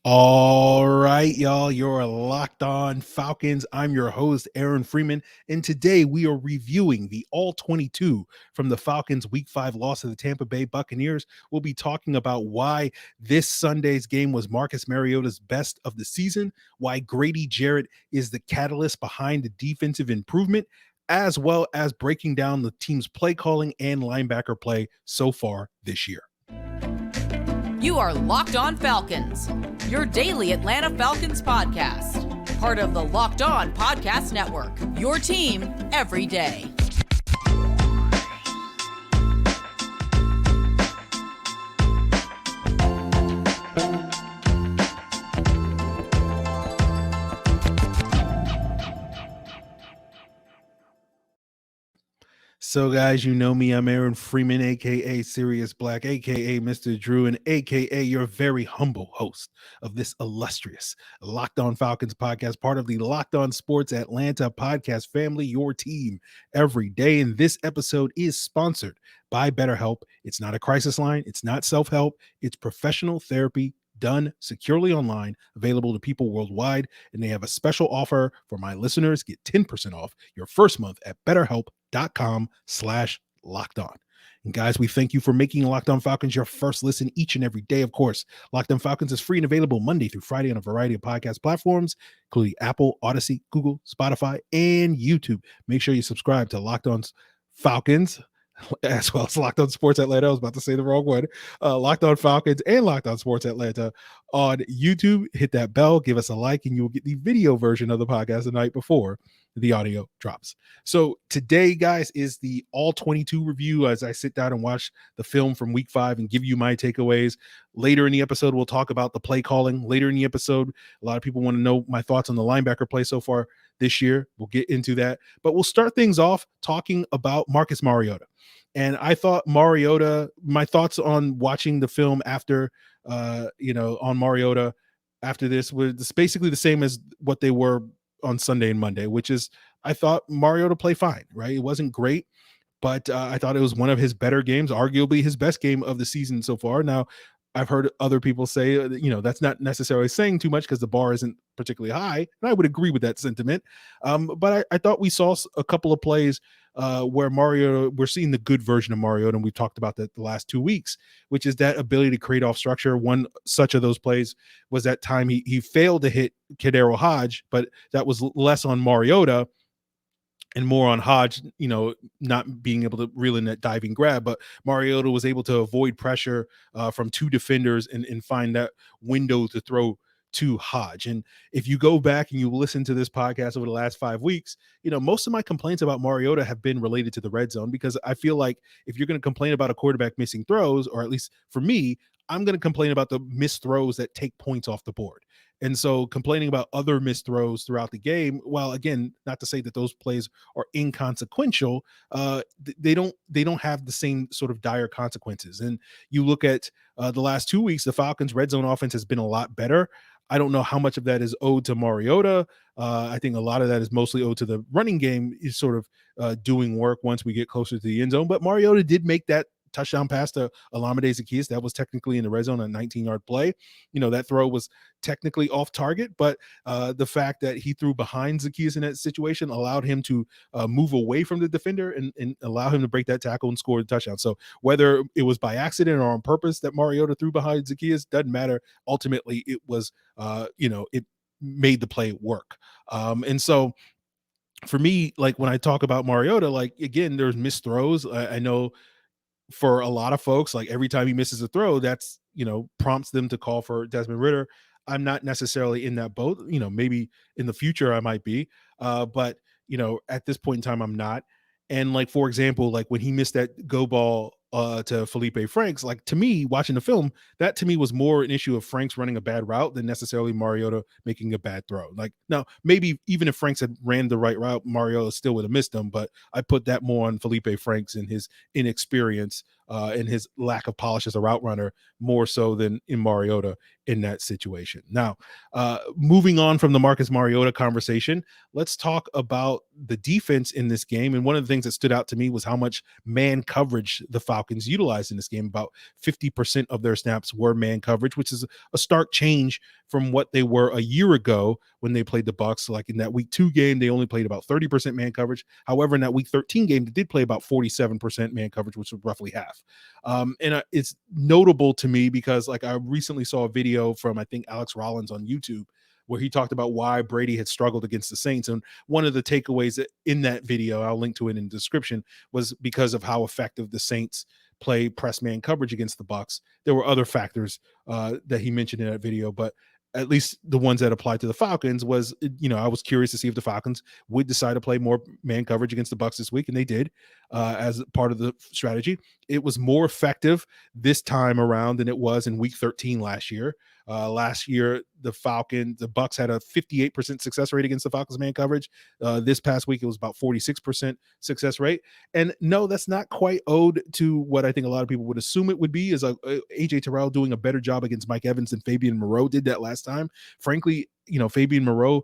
All right, y'all, you're Locked On Falcons. I'm your host, Aaron Freeman, and today we are reviewing the All-22 from the Falcons' Week 5 loss to the Tampa Bay Buccaneers. We'll be talking about why this Sunday's game was Marcus Mariota's best of the season, why Grady Jarrett is the catalyst behind the defensive improvement, as well as breaking down the team's play calling and linebacker play so far this year. You are Locked On Falcons, your daily Atlanta Falcons podcast. Part of the Locked On Podcast Network, your team every day. So, guys, you know me. I'm Aaron Freeman, a.k.a. Sirius Black, a.k.a. Mr. Drew, and a.k.a. your very humble host of this illustrious Locked On Falcons podcast, part of the Locked On Sports Atlanta podcast family, your team every day. And this episode is sponsored by BetterHelp. It's not a crisis line. It's not self-help. It's professional therapy done securely online, available to people worldwide. And they have a special offer for my listeners. Get 10% off your first month at BetterHelp.com/LockedOn. And guys, we thank you for making Locked On Falcons your first listen each and every day. Of course, Locked On Falcons is free and available Monday through Friday on a variety of podcast platforms, including Apple, Odyssey, Google, Spotify, and YouTube. Make sure you subscribe to Locked On Falcons, as well as Locked On Sports Atlanta. I was about to say the wrong one. Locked On Falcons and Locked On Sports Atlanta on YouTube. Hit that bell, give us a like, and you will get the video version of the podcast the night before the audio drops. So today, guys, is the All-22 review as I sit down and watch the film from Week 5 and give you my takeaways. Later in the episode, we'll talk about the play calling. Later in the episode, a lot of people want to know my thoughts on the linebacker play so far this year. We'll get into that. But we'll start things off talking about Marcus Mariota. And I thought Mariota, my thoughts on watching the film after, on Mariota after this was basically the same as what they were on Sunday and Monday, which is I thought Mariota played fine, right? It wasn't great, but I thought it was one of his better games, arguably his best game of the season so far. Now, I've heard other people say, that's not necessarily saying too much because the bar isn't particularly high. And I would agree with that sentiment. But I thought we saw a couple of plays where we're seeing the good version of Mariota, and we've talked about that the last 2 weeks, which is that ability to create off structure. One such of those plays was that time he failed to hit Kadero Hodge, but that was less on Mariota and more on Hodge, not being able to reel in that diving grab. But Mariota was able to avoid pressure from two defenders and find that window to throw to Hodge. And if you go back and you listen to this podcast over the last 5 weeks, most of my complaints about Mariota have been related to the red zone, because I feel like if you're going to complain about a quarterback missing throws, or at least for me, I'm going to complain about the missed throws that take points off the board. And so complaining about other missed throws throughout the game, while again, not to say that those plays are inconsequential, they don't have the same sort of dire consequences. And you look at the last 2 weeks, the Falcons' red zone offense has been a lot better. I don't know how much of that is owed to Mariota. I think a lot of that is mostly owed to the running game is sort of doing work once we get closer to the end zone. But Mariota did make that touchdown pass to Olamide Zaccheaus. That was technically in the red zone, a 19-yard play. That throw was technically off target, but the fact that he threw behind Zaccheaus in that situation allowed him to move away from the defender and allow him to break that tackle and score the touchdown. So whether it was by accident or on purpose that Mariota threw behind Zaccheaus, doesn't matter. Ultimately, it was, it made the play work. And so for me, like when I talk about Mariota, like again, there's missed throws. I know for a lot of folks, like every time he misses a throw, that's, prompts them to call for Desmond Ridder. I'm not necessarily in that boat. Maybe in the future I might be, but at this point in time, I'm not. And like, for example, like when he missed that go ball to Felipe Franks, like to me, watching the film, that to me was more an issue of Franks running a bad route than necessarily Mariota making a bad throw. Like now, maybe even if Franks had ran the right route, Mariota still would have missed him, but I put that more on Felipe Franks and his inexperience and his lack of polish as a route runner more so than in Mariota in that situation. Now, moving on from the Marcus Mariota conversation, let's talk about the defense in this game. And one of the things that stood out to me was how much man coverage the Falcons utilized in this game. About 50% of their snaps were man coverage, which is a stark change from what they were a year ago when they played the Bucs. Like in that week 2 game, they only played about 30% man coverage. However, in that week 13 game, they did play about 47% man coverage, which was roughly half. It's notable to me because like I recently saw a video from, I think, Alex Rollins on YouTube where he talked about why Brady had struggled against the Saints. And one of the takeaways in that video, I'll link to it in the description, was because of how effective the Saints play press man coverage against the Bucs. There were other factors that he mentioned in that video, but at least the ones that applied to the Falcons was, I was curious to see if the Falcons would decide to play more man coverage against the Bucs this week, and they did as part of the strategy. It was more effective this time around than it was in week 13 last year. Last year, the Bucs had a 58% success rate against the Falcons man coverage. This past week, it was about 46% success rate. And no, that's not quite owed to what I think a lot of people would assume it would be, is AJ Terrell doing a better job against Mike Evans than Fabian Moreau did that last time. Frankly, Fabian Moreau,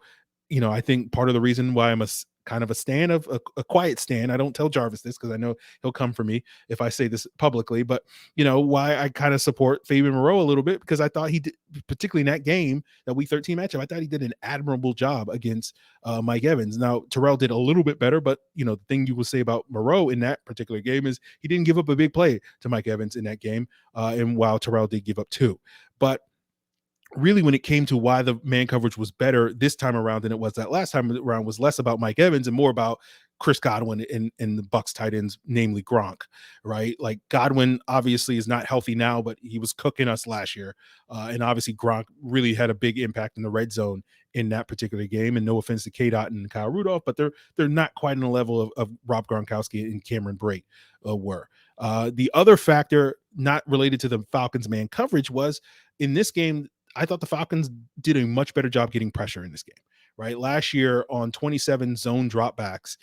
I think part of the reason why I'm kind of a stan of a quiet stan. I don't tell Jarvis this because I know he'll come for me if I say this publicly, but why I kind of support Fabian Moreau a little bit, because I thought he did, particularly in that game, that week 13 matchup, I thought he did an admirable job against Mike Evans. Now Terrell did a little bit better, but the thing you will say about Moreau in that particular game is he didn't give up a big play to Mike Evans in that game. And while Terrell did give up 2, but really, when it came to why the man coverage was better this time around than it was that last time around, was less about Mike Evans and more about Chris Godwin and the Bucs tight ends, namely Gronk, right? Like Godwin obviously is not healthy now, but he was cooking us last year. And obviously Gronk really had a big impact in the red zone in that particular game. And no offense to K-Dot and Kyle Rudolph, but they're not quite on the level of Rob Gronkowski and Cameron Brate were. The other factor not related to the Falcons man coverage was in this game, I thought the Falcons did a much better job getting pressure in this game, right? Last year on 27 zone dropbacks,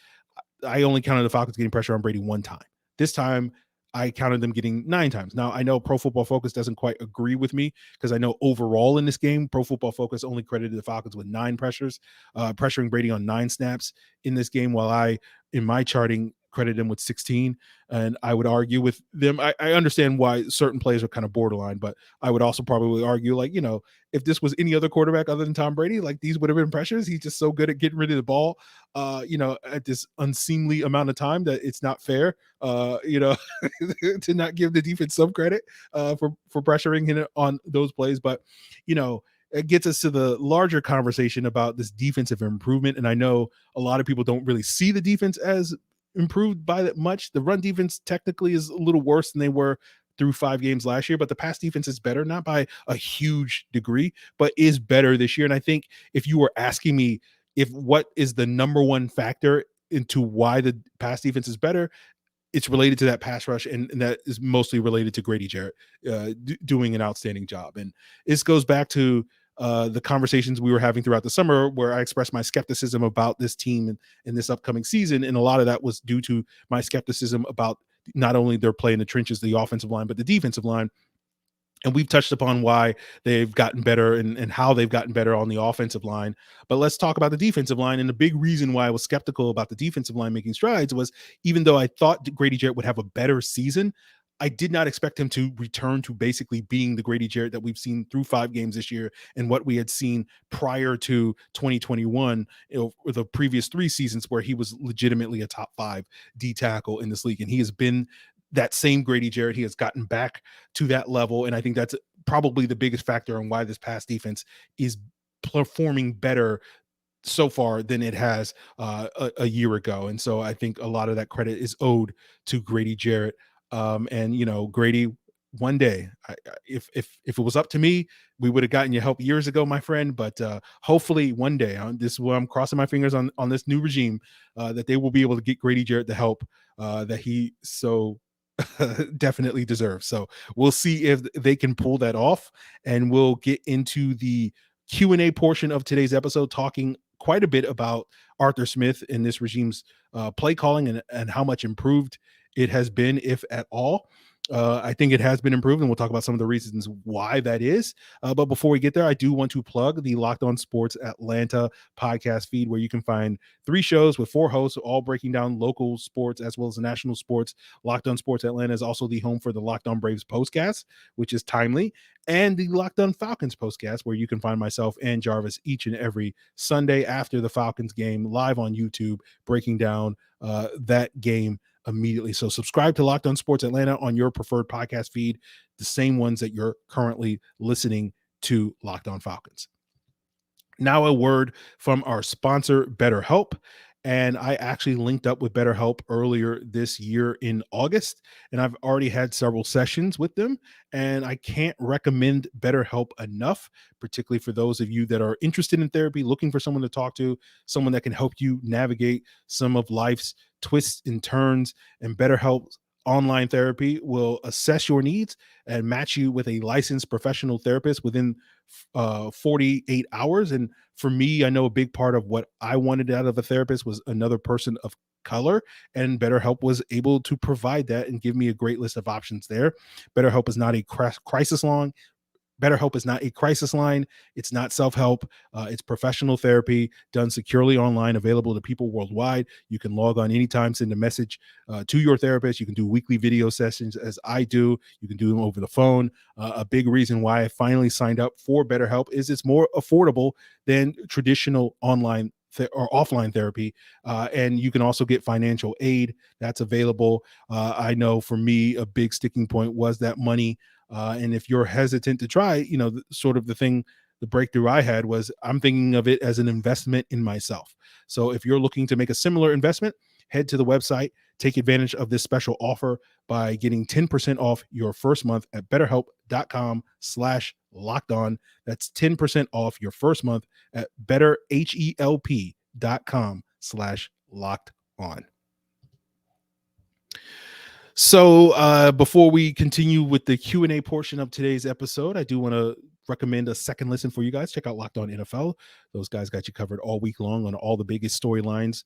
I only counted the Falcons getting pressure on Brady 1 time. This time, I counted them getting 9 times. Now, I know Pro Football Focus doesn't quite agree with me, because I know overall in this game, Pro Football Focus only credited the Falcons with 9 pressures, pressuring Brady on 9 snaps in this game, while I, in my charting, credited him with 16. And I would argue with them. I understand why certain plays are kind of borderline, but I would also probably argue, like, if this was any other quarterback other than Tom Brady, like, these would have been pressures. He's just so good at getting rid of the ball, at this unseemly amount of time, that it's not fair, to not give the defense some credit for pressuring him on those plays. But, it gets us to the larger conversation about this defensive improvement. And I know a lot of people don't really see the defense as improved by that much. The run defense technically is a little worse than they were through 5 games last year, but the pass defense is better, not by a huge degree, but is better this year. And I think if you were asking me what is the number one factor into why the pass defense is better, it's related to that pass rush, and that is mostly related to Grady Jarrett doing an outstanding job. And this goes back to the conversations we were having throughout the summer, where I expressed my skepticism about this team in this upcoming season. And a lot of that was due to my skepticism about not only their play in the trenches, the offensive line, but the defensive line. And we've touched upon why they've gotten better and how they've gotten better on the offensive line. But let's talk about the defensive line. And the big reason why I was skeptical about the defensive line making strides was, even though I thought Grady Jarrett would have a better season, I did not expect him to return to basically being the Grady Jarrett that we've seen through 5 games this year, and what we had seen prior to 2021, the previous 3 seasons, where he was legitimately a top 5 D tackle in this league. And he has been that same Grady Jarrett. He has gotten back to that level. And I think that's probably the biggest factor on why this pass defense is performing better so far than it has a year ago. And so I think a lot of that credit is owed to Grady Jarrett. Grady, one day, if it was up to me, we would have gotten you help years ago, my friend. But hopefully one day, this is where I'm crossing my fingers on this new regime, that they will be able to get Grady Jarrett the help that he so definitely deserves. So we'll see if they can pull that off, and we'll get into the Q&A portion of today's episode, talking quite a bit about Arthur Smith and this regime's play calling, and how much improved it has been, if at all. I think it has been improved, and we'll talk about some of the reasons why that is. But before we get there, I do want to plug the Locked On Sports Atlanta podcast feed, where you can find 3 shows with 4 hosts, all breaking down local sports as well as national sports. Locked On Sports Atlanta is also the home for the Locked On Braves postcast, which is timely, and the Locked On Falcons postcast, where you can find myself and Jarvis each and every Sunday after the Falcons game live on YouTube, breaking down that game immediately. So subscribe to Locked On Sports Atlanta on your preferred podcast feed, the same ones that you're currently listening to Locked On Falcons. Now a word from our sponsor, BetterHelp. And I actually linked up with BetterHelp earlier this year in August, and I've already had several sessions with them, and I can't recommend BetterHelp enough, particularly for those of you that are interested in therapy, looking for someone to talk to, someone that can help you navigate some of life's twists and turns. And BetterHelp's online therapy will assess your needs and match you with a licensed professional therapist within 48 hours. And for me, I know a big part of what I wanted out of a therapist was another person of color, and BetterHelp was able to provide that and give me a great list of options there. BetterHelp is not a crisis line. BetterHelp is not a crisis line. It's not self-help. It's professional therapy done securely online, available to people worldwide. You can log on anytime, send a message to your therapist. You can do weekly video sessions as I do. You can do them over the phone. A big reason why I finally signed up for BetterHelp is it's more affordable than traditional online or offline therapy. And you can also get financial aid that's available. I know for me, a big sticking point was that money. And if you're hesitant to try, the breakthrough I had was I'm thinking of it as an investment in myself. So if you're looking to make a similar investment, head to the website, take advantage of this special offer by getting 10% off your first month at betterhelp.com/lockedon. That's 10% off your first month at betterhelp.com/lockedon. So before we continue with the Q&A portion of today's episode, I do want to recommend a second listen for you guys. Check out Locked On NFL. Those guys got you covered all week long on all the biggest storylines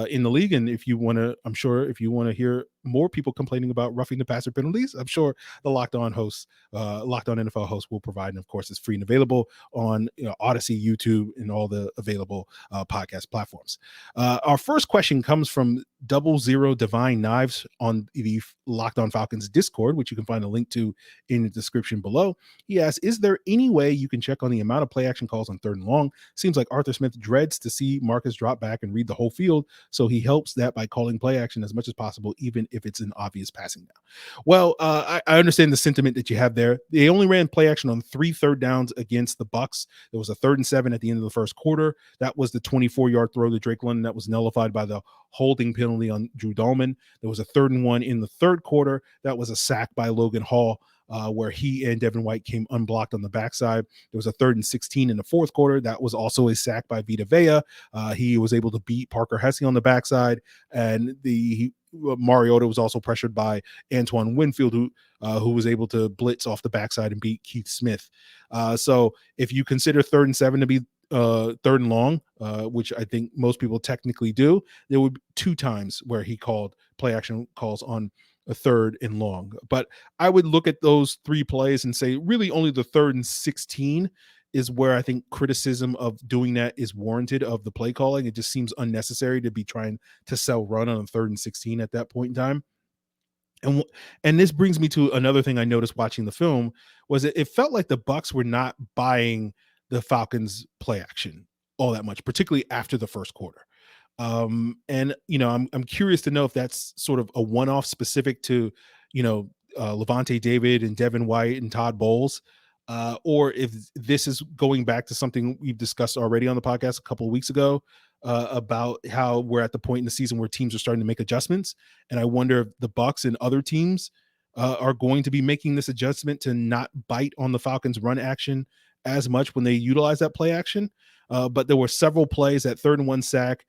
in the league. And if you want to, I'm sure if you want to hear more people complaining about roughing the passer penalties, I'm sure the Locked On NFL host will provide. And of course, it's free and available on Odyssey, YouTube, and all the available podcast platforms. Our first question comes from 00 Divine Knives on the Locked On Falcons Discord, which you can find a link to in the description below. He asks, is there any way you can check on the amount of play action calls on 3rd and long? Seems like Arthur Smith dreads to see Marcus drop back and read the whole field, so he helps that by calling play action as much as possible, even if it's an obvious passing down. Well, I understand the sentiment that you have there. They only ran play action on 3 third downs against the Bucs. There was a 3rd and 7 at the end of the first quarter. That was the 24-yard throw to Drake London that was nullified by the holding penalty on Drew Dahlman. There was a 3rd and 1 in the 3rd quarter. That was a sack by Logan Hall, where he and Devin White came unblocked on the backside. There was a 3rd and 16 in the 4th quarter. That was also a sack by Vita Vea. He was able to beat Parker Hesse on the backside, and Mariota was also pressured by Antoine Winfield, who was able to blitz off the backside and beat Keith Smith. So if you consider 3rd and 7 to be 3rd and long, which I think most people technically do, there would be 2 times where he called play action calls on a 3rd and long. But I would look at those 3 plays and say really only the 3rd and 16 is where I think criticism of doing that is warranted of the play calling. It just seems unnecessary to be trying to sell run on a 3rd and 16 at that point in time. And this brings me to another thing I noticed watching the film was it felt like the Bucs were not buying the Falcons play action all that much, particularly after the first quarter. And I'm curious to know if that's sort of a one-off specific to Levante David and Devin White and Todd Bowles, or if this is going back to something we've discussed already on the podcast a couple of weeks ago about how we're at the point in the season where teams are starting to make adjustments. And I wonder if the Bucs and other teams are going to be making this adjustment to not bite on the Falcons run action as much when they utilize that play action. But there were several plays at 3rd and 1 sack.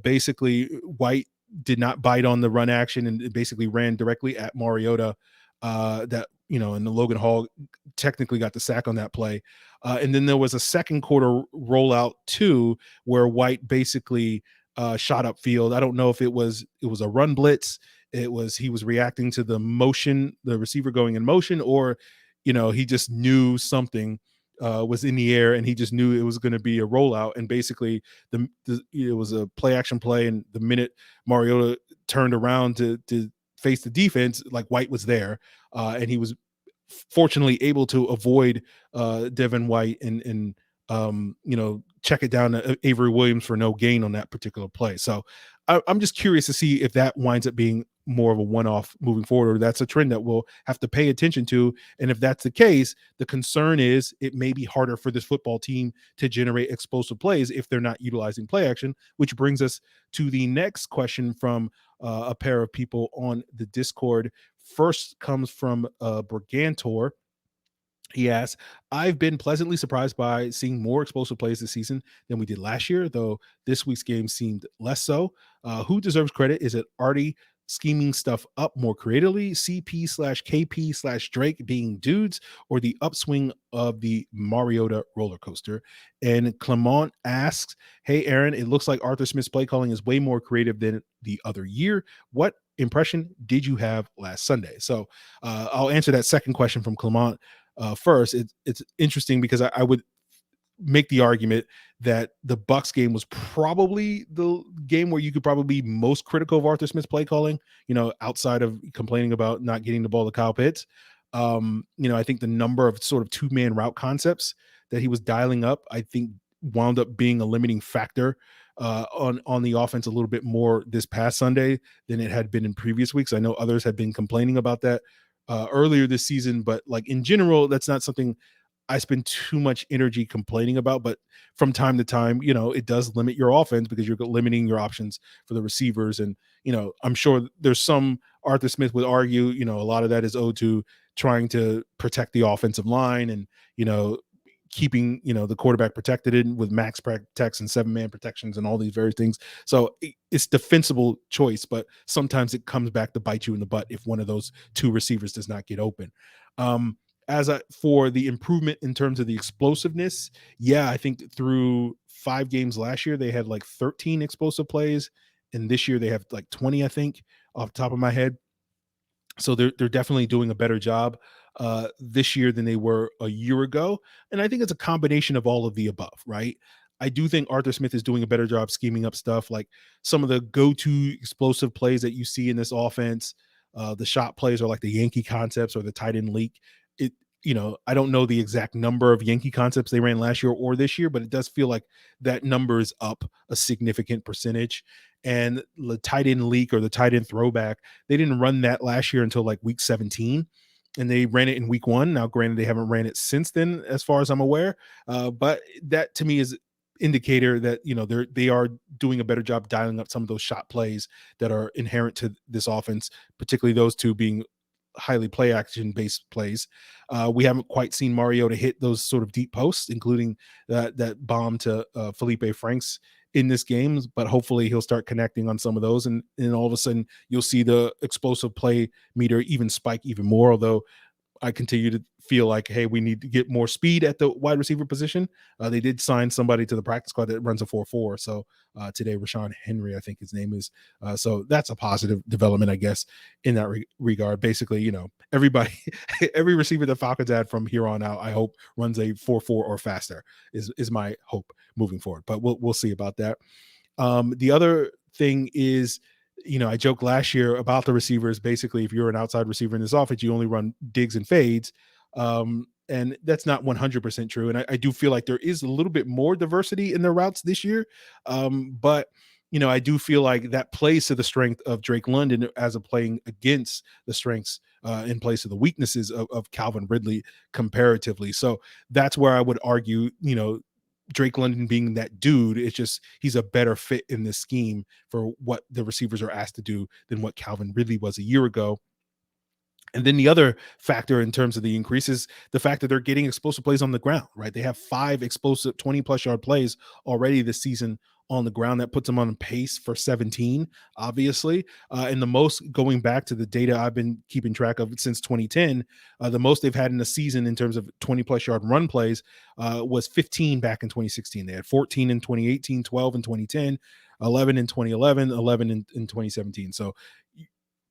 Basically White did not bite on the run action and basically ran directly at Mariota. And the Logan Hall technically got the sack on that play. And then there was a 2nd quarter rollout too, where White basically shot up field. I don't know if it was a run blitz, It was he was reacting to the motion, the receiver going in motion, or he just knew something was in the air, and he just knew it was going to be a rollout. And basically, it was a play action play, and the minute Mariota turned around to face the defense, like White was there, and he was fortunately able to avoid Devin White and check it down to Avery Williams for no gain on that particular play. So I'm just curious to see if that winds up being more of a one-off moving forward, or that's a trend that we'll have to pay attention to. And if that's the case, the concern is it may be harder for this football team to generate explosive plays if they're not utilizing play action, which brings us to the next question from a pair of people on the Discord. First comes from Brigantor. He asks, I've been pleasantly surprised by seeing more explosive plays this season than we did last year, though this week's game seemed less so. Who deserves credit? Is it Artie scheming stuff up more creatively, CP/KP/Drake being dudes, or the upswing of the Mariota roller coaster? And Clement asks, hey, Aaron, it looks like Arthur Smith's play calling is way more creative than the other year. What impression did you have last Sunday? So I'll answer that second question from Clement first. It's interesting because I would make the argument that the Bucs game was probably the game where you could probably be most critical of Arthur Smith's play calling, outside of complaining about not getting the ball to Kyle Pitts. I think the number of sort of two-man route concepts that he was dialing up, I think wound up being a limiting factor on the offense a little bit more this past Sunday than it had been in previous weeks. I know others had been complaining about that earlier this season, but like in general, that's not something I spend too much energy complaining about. But from time to time, it does limit your offense because you're limiting your options for the receivers. And, I'm sure there's some Arthur Smith would argue, a lot of that is owed to trying to protect the offensive line and, keeping, the quarterback protected in with max protects and 7-man protections and all these various things. So it's defensible choice, but sometimes it comes back to bite you in the butt if one of those two receivers does not get open. For the improvement in terms of the explosiveness, I think through 5 games last year, they had like 13 explosive plays. And this year they have like 20, I think, off the top of my head. So they're definitely doing a better job this year than they were a year ago. And I think it's a combination of all of the above, right? I do think Arthur Smith is doing a better job scheming up stuff, like some of the go-to explosive plays that you see in this offense. The shot plays are like the Yankee concepts or the tight end leak. I don't know the exact number of Yankee concepts they ran last year or this year, but it does feel like that number is up a significant percentage. And the tight end leak or the tight end throwback, they didn't run that last year until like week 17. And they ran it in week 1. Now, granted, they haven't ran it since then, as far as I'm aware. But that to me is indicator that, they are doing a better job dialing up some of those shot plays that are inherent to this offense, particularly those two being highly play action based plays. We haven't quite seen Mariota hit those sort of deep posts, including that bomb to Felipe Franks in this game, but hopefully he'll start connecting on some of those. And all of a sudden you'll see the explosive play meter even spike even more. Although I continue to feel like, hey, we need to get more speed at the wide receiver position. They did sign somebody to the practice squad that runs a 4.4. So today, Rashaan Henry, I think his name is. So that's a positive development, I guess, in that regard. Basically, everybody, every receiver the Falcons add from here on out, I hope runs a 4.4 or faster is my hope moving forward. But we'll see about that. The other thing is, I joked last year about the receivers. Basically, if you're an outside receiver in this offense, you only run digs and fades. And that's not 100% true. And I do feel like there is a little bit more diversity in their routes this year. But I do feel like that plays to the strength of Drake London as a playing against the strengths in place of the weaknesses of Calvin Ridley comparatively. So that's where I would argue, Drake London being that dude, it's just he's a better fit in this scheme for what the receivers are asked to do than what Calvin Ridley was a year ago. And then the other factor in terms of the increase is the fact that they're getting explosive plays on the ground, right? They have 5 explosive 20-plus yard plays already this season on the ground. That puts them on pace for 17, obviously. And the most, going back to the data I've been keeping track of since 2010, the most they've had in a season in terms of 20-plus yard run plays was 15 back in 2016. They had 14 in 2018, 12 in 2010, 11 in 2011, 11 in 2017. So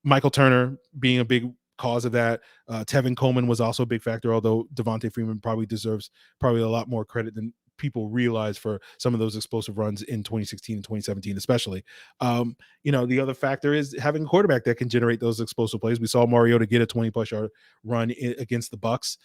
Michael Turner being a big cause of that. Tevin Coleman was also a big factor, although Devontae Freeman probably deserves a lot more credit than people realize for some of those explosive runs in 2016 and 2017, especially. The other factor is having a quarterback that can generate those explosive plays. We saw Mariota get a 20-plus yard run against the Bucs.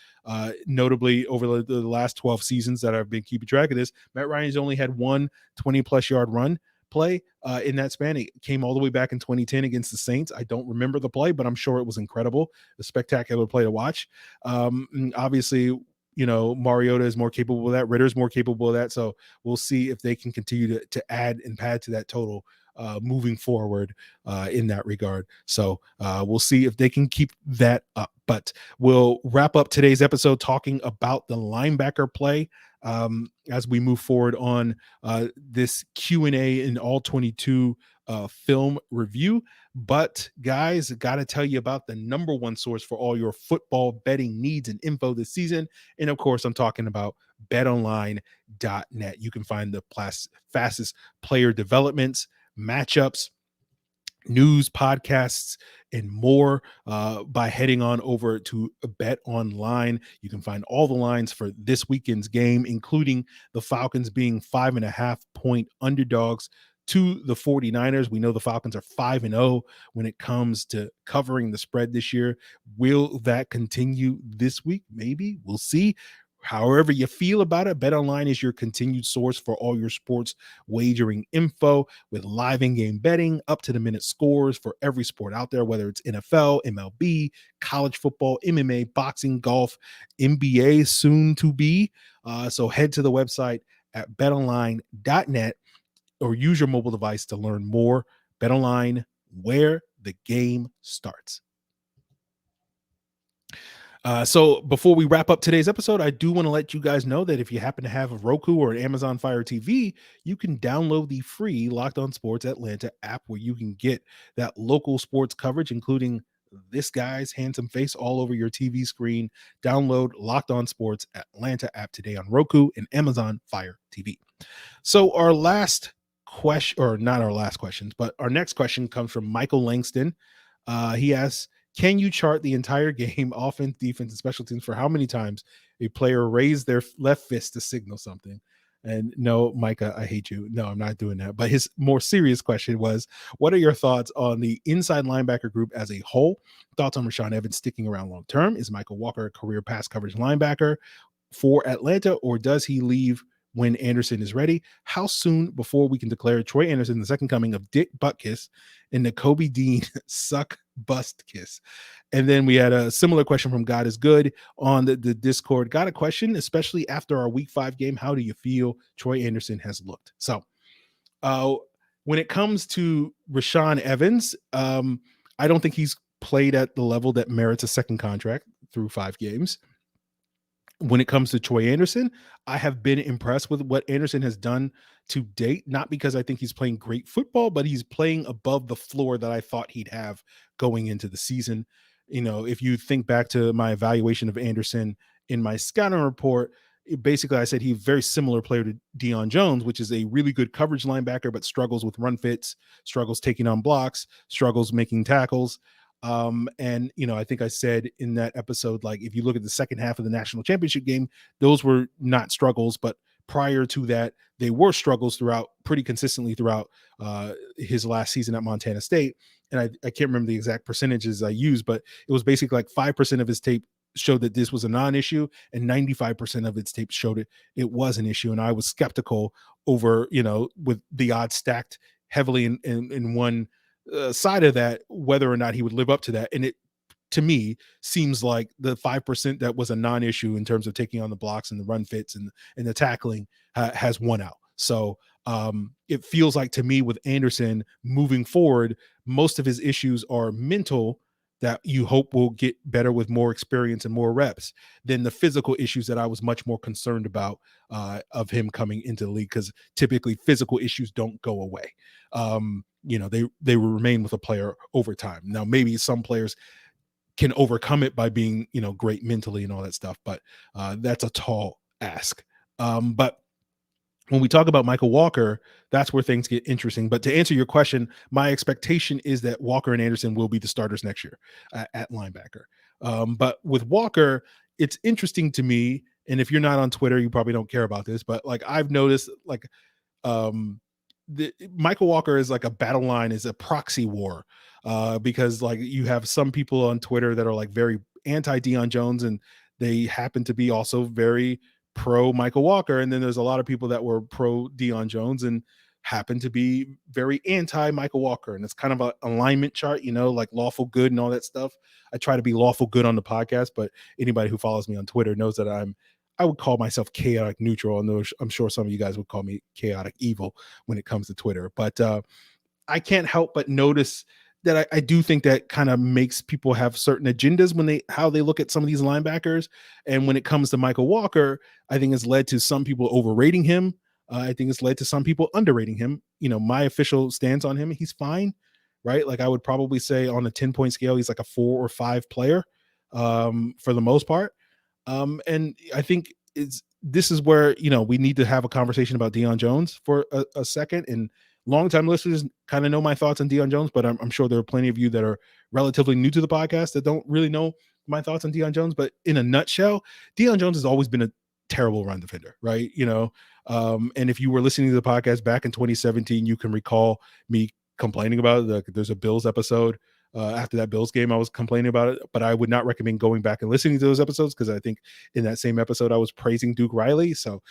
Notably, over the last 12 seasons that I've been keeping track of this, Matt Ryan's only had one 20-plus yard run play in that span. It came all the way back in 2010 against the Saints. I don't remember the play, but I'm sure it was incredible. A spectacular play to watch. Obviously, Mariota is more capable of that. Ritter's more capable of that. So we'll see if they can continue to add and pad to that total moving forward in that regard. So we'll see if they can keep that up. But we'll wrap up today's episode talking about the linebacker play as we move forward on this Q&A in All-22 film review. But guys, got to tell you about the number one source for all your football betting needs and info this season. And of course, I'm talking about BetOnline.net. You can find the fastest player developments, matchups, news, podcasts, and more by heading on over to BetOnline. You can find all the lines for this weekend's game, including the Falcons being 5.5-point underdogs to the 49ers. We know the Falcons are 5-0 when it comes to covering the spread this year. Will that continue this week? Maybe. We'll see. However you feel about it, BetOnline is your continued source for all your sports wagering info with live in-game betting, up-to-the-minute scores for every sport out there, whether it's NFL, MLB, college football, MMA, boxing, golf, NBA, soon to be. So head to the website at betonline.net or use your mobile device to learn more. BetOnline, where the game starts. So before we wrap up today's episode, I do want to let you guys know that if you happen to have a Roku or an Amazon Fire TV, you can download the free Locked On Sports Atlanta app where you can get that local sports coverage, including this guy's handsome face all over your TV screen. Download Locked On Sports Atlanta app today on Roku and Amazon Fire TV. So our last question, or not our last questions, but our next question comes from Michael Langston. He asks, can you chart the entire game, offense, defense, and special teams for how many times a player raised their left fist to signal something? And no, Micah, I hate you. No, I'm not doing that. But his more serious question was, what are your thoughts on the inside linebacker group as a whole? Thoughts on Rashaan Evans sticking around long term? Is Mykal Walker a career pass coverage linebacker for Atlanta, or does he leave when Andersen is ready? How soon before we can declare Troy Andersen the second coming of Dick Buttkiss and the Kobe Dean suck bust kiss? And then we had a similar question from God is Good on the Discord. Got a question, especially after our week 5 game. How do you feel Troy Andersen has looked? So when it comes to Rashaan Evans, I don't think he's played at the level that merits a second contract through 5 games. When it comes to Troy Andersen, I have been impressed with what Andersen has done to date, not because I think he's playing great football, but he's playing above the floor that I thought he'd have going into the season. If you think back to my evaluation of Andersen in my scouting report, basically I said he's a very similar player to Deion Jones, which is a really good coverage linebacker, but struggles with run fits, struggles taking on blocks, struggles making tackles. I think I said in that episode, like, if you look at the second half of the national championship game, those were not struggles, but prior to that, they were struggles pretty consistently throughout his last season at Montana State. And I can't remember the exact percentages I used, but it was basically like 5% of his tape showed that this was a non-issue, and 95% of its tape showed it was an issue. And I was skeptical over, with the odds stacked heavily in one side of that, whether or not he would live up to that. And it, to me, seems like the 5% that was a non-issue in terms of taking on the blocks and the run fits and the tackling has won out. So it feels like to me with Andersen moving forward, most of his issues are mental that you hope will get better with more experience and more reps than the physical issues that I was much more concerned about of him coming into the league, because typically physical issues don't go away. They will remain with a player over time. Now, maybe some players can overcome it by being, great mentally and all that stuff, but that's a tall ask. But when we talk about Mykal Walker, that's where things get interesting. But to answer your question, my expectation is that Walker and Andersen will be the starters next year at linebacker. But with Walker, it's interesting to me. And if you're not on Twitter, you probably don't care about this. But like I've noticed, like Mykal Walker is like a battle line, is a proxy war, because like you have some people on Twitter that are like very anti Deion Jones, and they happen to be also very pro Mykal Walker. And then there's a lot of people that were pro Deion Jones and happen to be very anti Mykal Walker. And it's kind of an alignment chart, like lawful good and all that stuff. I try to be lawful good on the podcast, but anybody who follows me on Twitter knows that I would call myself chaotic neutral. And I'm sure some of you guys would call me chaotic evil when it comes to Twitter. But I can't help but notice that I do think that kind of makes people have certain agendas when how they look at some of these linebackers. And when it comes to Mykal Walker, I think it's led to some people overrating him. I think it's led to some people underrating him. My official stance on him, he's fine, right? Like I would probably say on a 10-point scale, he's like a 4 or 5 player for the most part. And I think this is where, we need to have a conversation about Deion Jones for a second. And longtime listeners kind of know my thoughts on Deion Jones, but I'm sure there are plenty of you that are relatively new to the podcast that don't really know my thoughts on Deion Jones. But in a nutshell, Deion Jones has always been a terrible run defender, right? And if you were listening to the podcast back in 2017, you can recall me complaining about it. There's a Bills episode after that Bills game, I was complaining about it, but I would not recommend going back and listening to those episodes because I think in that same episode I was praising Duke Riley. So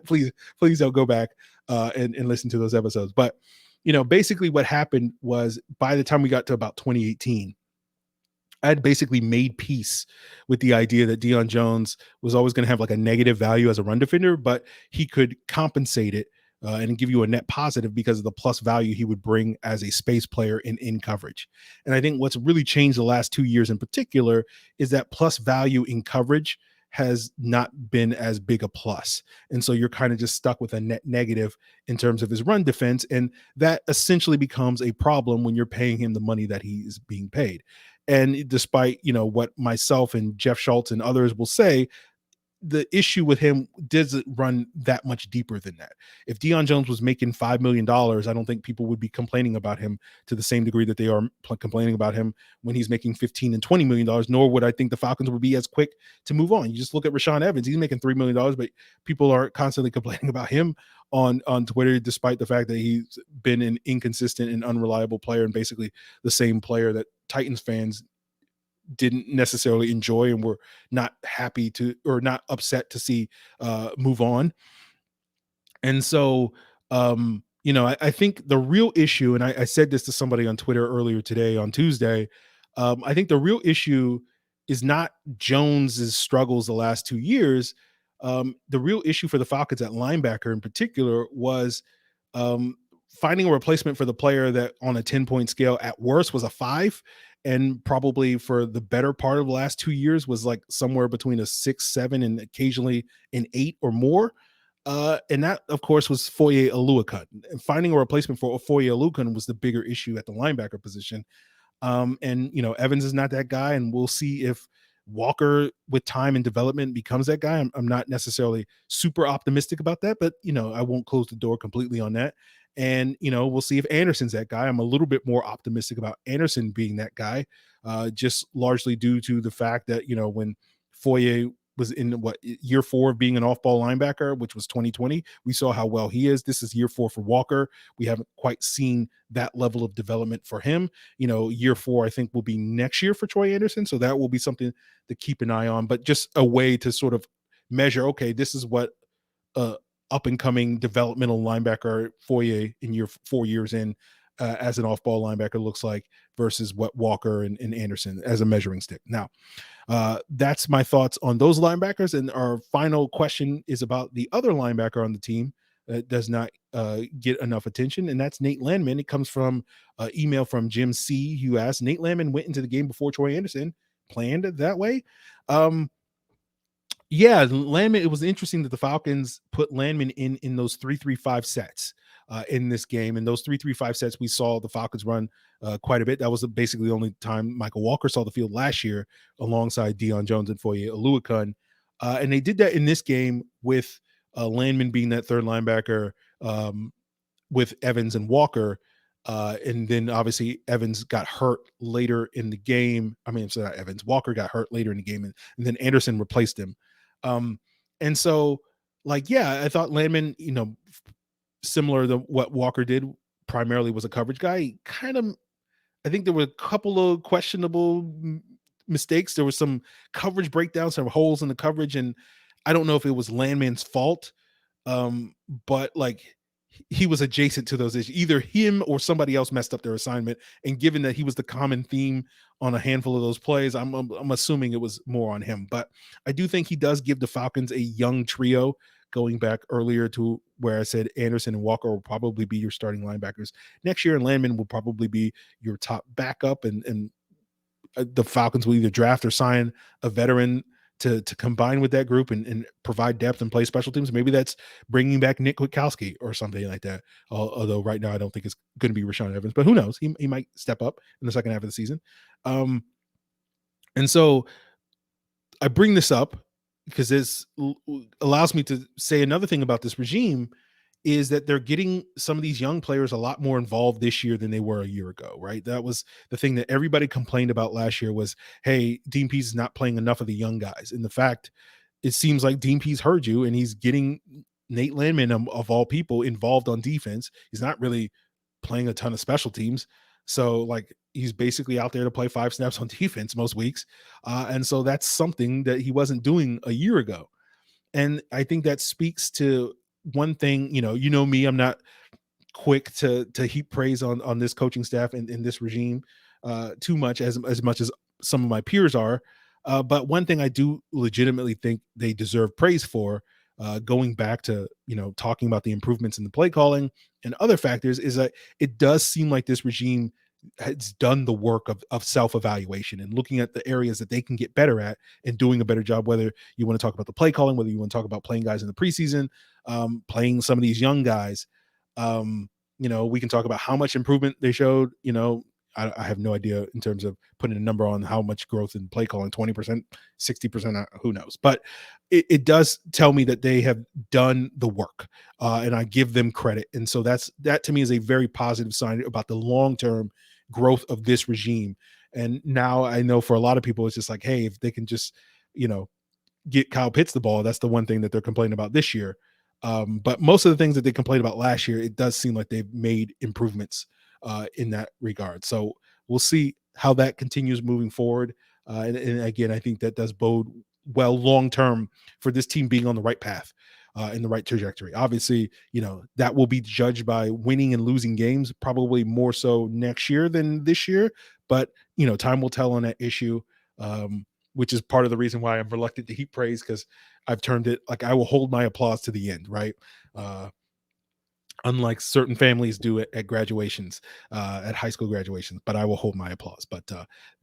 please don't go back and listen to those episodes. But basically what happened was by the time we got to about 2018, I had basically made peace with the idea that Deion Jones was always going to have like a negative value as a run defender, but he could compensate it and give you a net positive because of the plus value he would bring as a space player in coverage. And I think what's really changed the last 2 years in particular is that plus value in coverage has not been as big a plus. And so you're kind of just stuck with a net negative in terms of his run defense. And that essentially becomes a problem when you're paying him the money that he is being paid. And despite, what myself and Jeff Schultz and others will say, the issue with him doesn't run that much deeper than that. If Deion Jones was making $5 million, I don't think people would be complaining about him to the same degree that they are complaining about him when he's making $15 and $20 million, nor would I think the Falcons would be as quick to move on. You just look at Rashaan Evans. He's making $3 million, but people are constantly complaining about him on Twitter, despite the fact that he's been an inconsistent and unreliable player and basically the same player that Titans fans didn't necessarily enjoy and were not happy to, or not upset to see move on. And so, I think the real issue, and I said this to somebody on Twitter earlier today on Tuesday, I think the real issue is not Jones's struggles the last 2 years. The real issue for the Falcons at linebacker in particular was finding a replacement for the player that on a 10-point scale at worst was a 5, and probably for the better part of the last 2 years was like somewhere between a 6, 7, and occasionally an 8 or more. And that, of course, was Foye Oluokun. And finding a replacement for Foye Oluokun was the bigger issue at the linebacker position. And Evans is not that guy, and we'll see if Walker with time and development becomes that guy. I'm not necessarily super optimistic about that, but I won't close the door completely on that. And we'll see if Andersen's that guy. I'm a little bit more optimistic about Andersen being that guy, just largely due to the fact that when Foye was in year 4 of being an off-ball linebacker, which was 2020, we saw how well he is. This is year 4 for Walker. We haven't quite seen that level of development for him. Year 4, I think, will be next year for Troy Andersen. So that will be something to keep an eye on, but just a way to sort of measure, okay, this is what up and coming developmental linebacker Foye in 4 years in as an off-ball linebacker looks like versus what Walker and Andersen as a measuring stick. Now, that's my thoughts on those linebackers. And our final question is about the other linebacker on the team that does not get enough attention, and that's Nate Landman. It comes from an email from Jim C, who asked, Nate Landman went into the game before Troy Andersen, planned it that way. Yeah, Landman, it was interesting that the Falcons put Landman in those 3-3-5 sets in this game. And those 3-3-5 sets, we saw the Falcons run quite a bit. That was basically the only time Mykal Walker saw the field last year alongside Deion Jones and Foye Oluokun. And they did that in this game with Landman being that third linebacker, with Evans and Walker. And then obviously Evans got hurt later in the game. I mean, so not Evans, Walker got hurt later in the game, and then Andersen replaced him. And so, like, yeah, I thought Landman, similar to what Walker did, primarily was a coverage guy. He kind of, I think there were a couple of questionable mistakes. There was some coverage breakdowns, some holes in the coverage, and I don't know if it was Landman's fault, but like he was adjacent to those issues. Either him or somebody else messed up their assignment. And given that he was the common theme on a handful of those plays, I'm assuming it was more on him. But I do think he does give the Falcons a young trio, going back earlier to where I said Andersen and Walker will probably be your starting linebackers next year, and Landman will probably be your top backup. And the Falcons will either draft or sign a veteran to combine with that group and provide depth and play special teams. Maybe that's bringing back Nick Witkowski or something like that. Although right now I don't think it's going to be Rashaan Evans, but who knows? He might step up in the second half of the season. And so I bring this up because this allows me to say another thing about this regime is that they're getting some of these young players a lot more involved this year than they were a year ago, right? That was the thing that everybody complained about last year was, hey, Dean Pease is not playing enough of the young guys. And the fact, it seems like Dean Pease heard you and he's getting Nate Landman, of all people, involved on defense. He's not really playing a ton of special teams. So like he's basically out there to play 5 snaps on defense most weeks. And so that's something that he wasn't doing a year ago. And I think that speaks to one thing, me, I'm not quick to heap praise on this coaching staff and in this regime too much, as much as some of my peers are. But one thing I do legitimately think they deserve praise for, going back to, talking about the improvements in the play calling and other factors, is that it does seem like this regime has done the work of self-evaluation and looking at the areas that they can get better at and doing a better job, whether you want to talk about the play calling, whether you want to talk about playing guys in the preseason, playing some of these young guys. We can talk about how much improvement they showed. I have no idea in terms of putting a number on how much growth in play calling, 20%, 60%, who knows? But it does tell me that they have done the work, and I give them credit. And so that to me is a very positive sign about the long-term growth of this regime. And now I know for a lot of people, it's just like, hey, if they can just, get Kyle Pitts the ball, that's the one thing that they're complaining about this year. But most of the things that they complained about last year, it does seem like they've made improvements in that regard. So we'll see how that continues moving forward. And again, I think that does bode well long-term for this team being on the right path, in the right trajectory. Obviously, that will be judged by winning and losing games, probably more so next year than this year. But, time will tell on that issue, which is part of the reason why I'm reluctant to heap praise, because I've turned it like I will hold my applause to the end, right? Unlike certain families do at graduations, at high school graduations, but I will hold my applause. But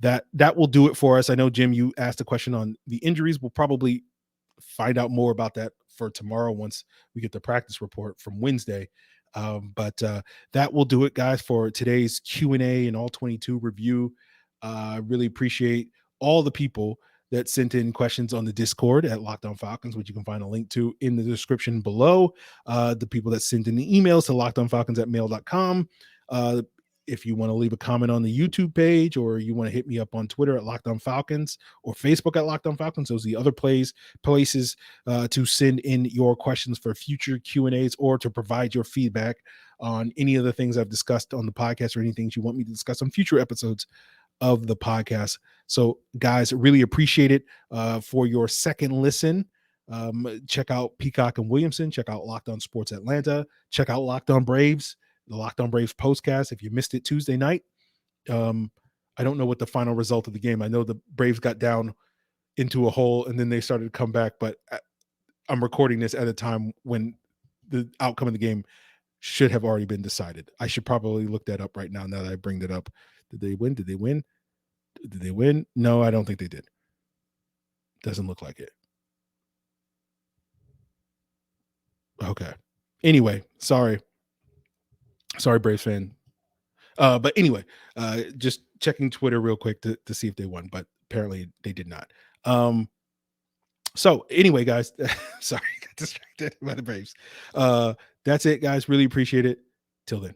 that will do it for us. I know, Jim, you asked a question on the injuries. We'll probably find out more about that for tomorrow once we get the practice report from Wednesday. But that will do it, guys, for today's Q&A and All-22 review. I really appreciate all the people that sent in questions on the Discord at Locked On Falcons, which you can find a link to in the description below. The people that sent in the emails to lockedonfalcons@mail.com. If you want to leave a comment on the YouTube page, or you want to hit me up on Twitter at Locked On Falcons, or Facebook at Locked On Falcons, those are the other places to send in your questions for future Q&As, or to provide your feedback on any of the things I've discussed on the podcast, or anything you want me to discuss on future episodes of the podcast. So guys, really appreciate it for your second listen. Check out Peacock and Williamson, check out Locked On Sports Atlanta, check out Locked On Braves, the Locked On Braves postcast. If you missed it Tuesday night, I don't know what the final result of the game. I know the Braves got down into a hole and then they started to come back, but I'm recording this at a time when the outcome of the game should have already been decided. I should probably look that up right now that I bring that up. Did they win? Did they win? Did they win? No, I don't think they did. Doesn't look like it. Okay. Anyway, sorry, Braves fan. But anyway, just checking Twitter real quick to see if they won, but apparently they did not. So anyway, guys, sorry, distracted by the Braves. That's it, guys. Really appreciate it. Till then.